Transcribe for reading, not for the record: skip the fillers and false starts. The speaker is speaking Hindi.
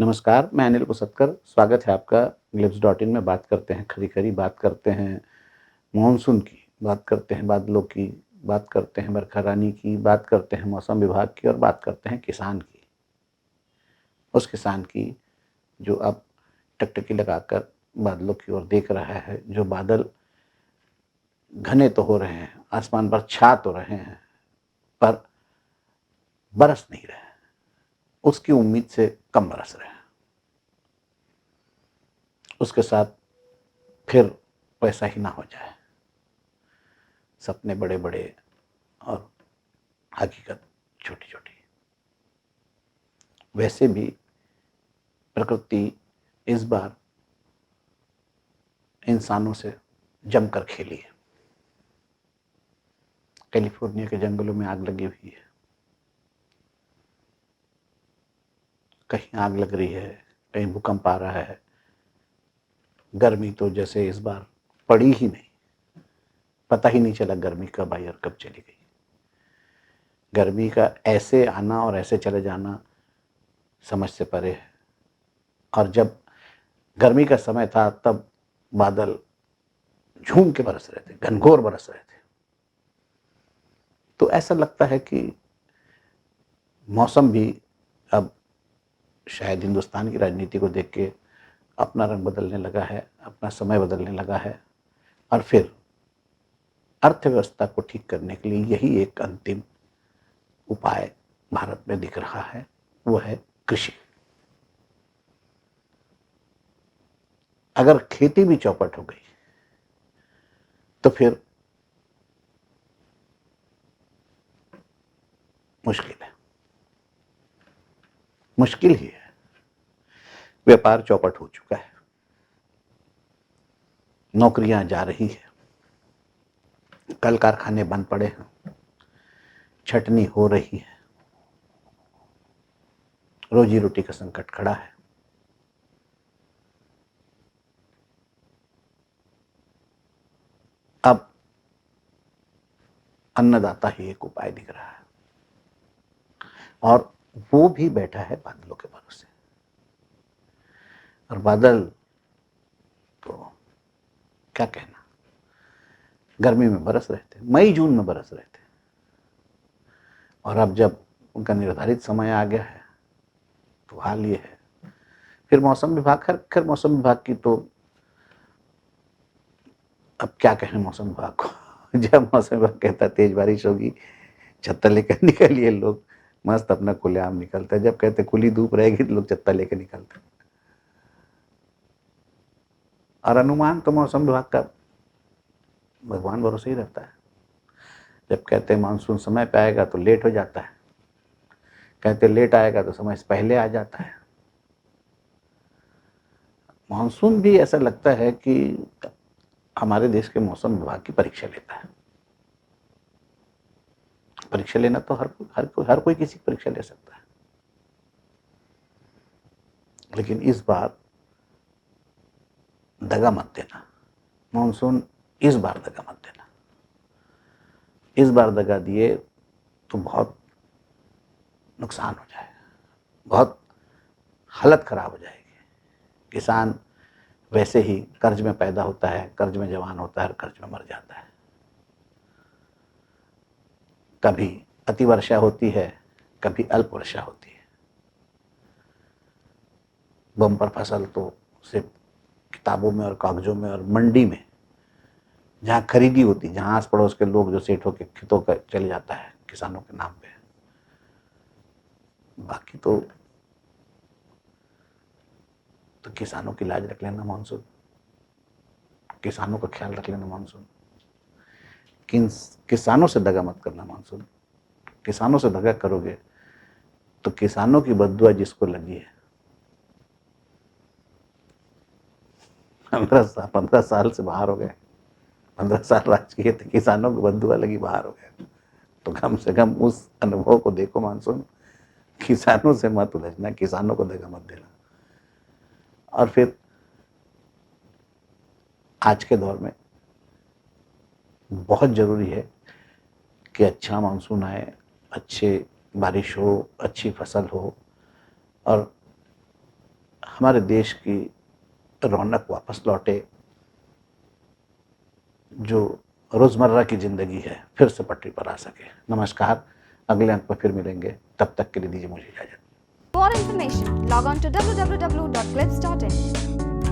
नमस्कार, मैं अनिल कुसत्कर, स्वागत है आपका ग्लिप्स.इन में। बात करते हैं खरी-खरी, बात करते हैं मानसून की, बात करते हैं बादलों की, बात करते हैं बरखा रानी की, बात करते हैं मौसम विभाग की और बात करते हैं किसान की। उस किसान की जो अब टकटकी लगाकर बादलों की ओर देख रहा है, जो बादल घने तो हो रहे हैं, आसमान पर छा तो रहे हैं, पर बरस नहीं रहे हैं, उसकी उम्मीद से कम बरस रहे हैं। उसके साथ फिर वैसा ही ना हो जाए। सपने बड़े-बड़े और हकीकत छोटी-छोटी। वैसे भी प्रकृति इस बार इंसानों से जमकर खेली है। कैलिफोर्निया के जंगलों में आग लगी हुई है। कहीं आग लग रही है, कहीं भूकंप आ रहा है। गर्मी तो जैसे इस बार पड़ी ही नहीं। पता ही नहीं चला गर्मी कब आई और कब चली गई। गर्मी का ऐसे आना और ऐसे चले जाना समझ से परे है। और जब गर्मी का समय था तब बादल झूम के बरस रहे थे, घनघोर बरस रहे थे। तो ऐसा लगता है कि मौसम भी अब शायद हिंदुस्तान की राजनीति को देख के अपना रंग बदलने लगा है, अपना समय बदलने लगा है। और फिर अर्थव्यवस्था को ठीक करने के लिए यही एक अंतिम उपाय भारत में दिख रहा है, वो है कृषि। अगर खेती भी चौपट हो गई तो फिर मुश्किल है, मुश्किल ही है। व्यापार चौपट हो चुका है, नौकरियां जा रही है, कल कारखाने बंद पड़े हैं, छटनी हो रही है, रोजी रोटी का संकट खड़ा है। अब अन्नदाता ही एक उपाय दिख रहा है और वो भी बैठा है बादलों के भरोसे। और बादल तो क्या कहना, गर्मी में बरस रहे थे, मई जून में बरस रहे थे, और अब जब उनका निर्धारित समय आ गया है तो हाल ये है। फिर मौसम विभाग, खैर मौसम विभाग की तो अब क्या कहें मौसम विभाग को। जब मौसम विभाग कहता है तेज बारिश होगी, छत्ता लेकर निकलिए, लोग मस्त अपना खुलेआम निकलते हैं। जब कहते खुली धूप रहेगी तो लोग छत्ता लेकर निकलते हैं। और अनुमान तो मौसम विभाग का भगवान भरोसे ही रहता है। जब कहते हैं मानसून समय पे आएगा तो लेट हो जाता है, कहते लेट आएगा तो समय से पहले आ जाता है। मानसून भी ऐसा लगता है कि हमारे देश के मौसम विभाग की परीक्षा लेता है। परीक्षा लेना तो हर कोई किसी की परीक्षा ले सकता है, लेकिन इस बार दगा मत देना मानसून, इस बार दगा मत देना। इस बार दगा दिए तो बहुत नुकसान हो जाएगा, बहुत हालत खराब हो जाएगी। किसान वैसे ही कर्ज में पैदा होता है, कर्ज में जवान होता है और कर्ज में मर जाता है। कभी अति वर्षा होती है, कभी अल्प वर्षा होती है। बम्पर फसल तो सिर्फ किताबों में और कागजों में और मंडी में जहाँ खरीदी होती, जहाँ आस पड़ोस के लोग जो सेठों के खेतों का चले जाता है किसानों के नाम पे। बाकी तो किसानों की लाज रख लेना मानसून, किसानों का ख्याल रख लेना मानसून। किसानों से दगा मत करना मानसून। किसानों से दगा करोगे तो किसानों की बद्दुआ जिसको लगी है, 15 साल से बाहर हो गए, 15 साल राज किए थे, किसानों को बद्दुआ लगी, बाहर हो गए। तो कम से कम उस अनुभव को देखो मानसून। किसानों से मत उलझना, किसानों को दगा मत देना। और फिर आज के दौर में बहुत जरूरी है कि अच्छा मानसून आए, अच्छे बारिश हो, अच्छी फसल हो, और हमारे देश की रौनक वापस लौटे, जो रोज़मर्रा की ज़िंदगी है फिर से पटरी पर आ सके। नमस्कार, अगले अंक पर फिर मिलेंगे, तब तक के लिए दीजिए मुझे इजाज़त। For more information, log on to www.clips.in.